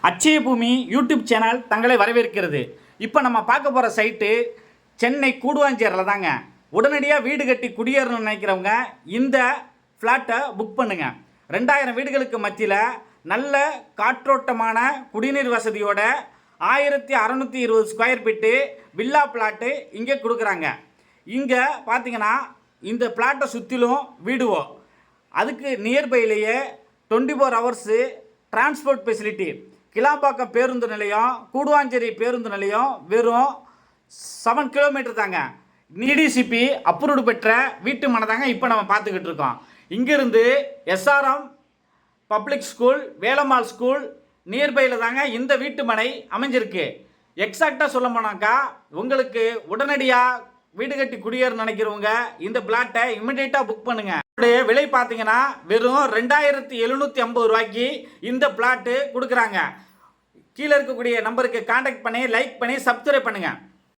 அச்சய பூமி YouTube channel தங்களை வரவேற்கிறது. இப்போ நம்ம பார்க்க போகிற சைட்டு சென்னை கூடுவாஞ்சேரியில் தாங்க. உடனடியாக வீடு கட்டி குடியேறணும்னு நினைக்கிறவங்க இந்த ஃப்ளாட்டை புக் பண்ணுங்க. 2000 வீடுகளுக்கு மத்தியில் நல்ல காற்றோட்டமான குடிநீர் வசதியோட 1620 ஸ்கொயர் ஃபீட்டு வில்லா பிளாட்டு இங்கே கொடுக்குறாங்க. இங்கே பார்த்தீங்கன்னா இந்த பிளாட்டை சுற்றிலும் வீடுவோ, அதுக்கு நியர்பையிலேயே 24 ஹவர்ஸு டிரான்ஸ்போர்ட் ஃபெசிலிட்டி. கிளாம்பாக்கம் பேருந்து நிலையம், கூடுவாஞ்சேரி பேருந்து நிலையம் வெறும் 7 கிலோமீட்டர் தாங்க. டிடிசிபி அப்ரூவ்டு பெற்ற வீட்டு மனை தாங்க இப்போ நம்ம பார்த்துக்கிட்டு இருக்கோம். இங்கேருந்து SRM public school, Velammal school நியர்பையில் தாங்க இந்த வீட்டு மனை அமைஞ்சிருக்கு. எக்ஸாக்டாக சொல்ல போனாக்கா உங்களுக்கு உடனடியாக வீடு கட்டி குடியேற நினைக்கிறவங்க இந்த பிளாட்டை இமிடியேட்டாக புக் பண்ணுங்க. விலை பார்த்தீங்கன்னா வெறும் 2750 ரூபாய்க்கு இந்த பிளாட்டு கொடுக்குறாங்க. கீழே இருக்கக்கூடிய நம்பருக்கு கான்டாக்ட் பண்ணி லைக் பண்ணி சப்ஸ்கிரைப் பண்ணுங்க.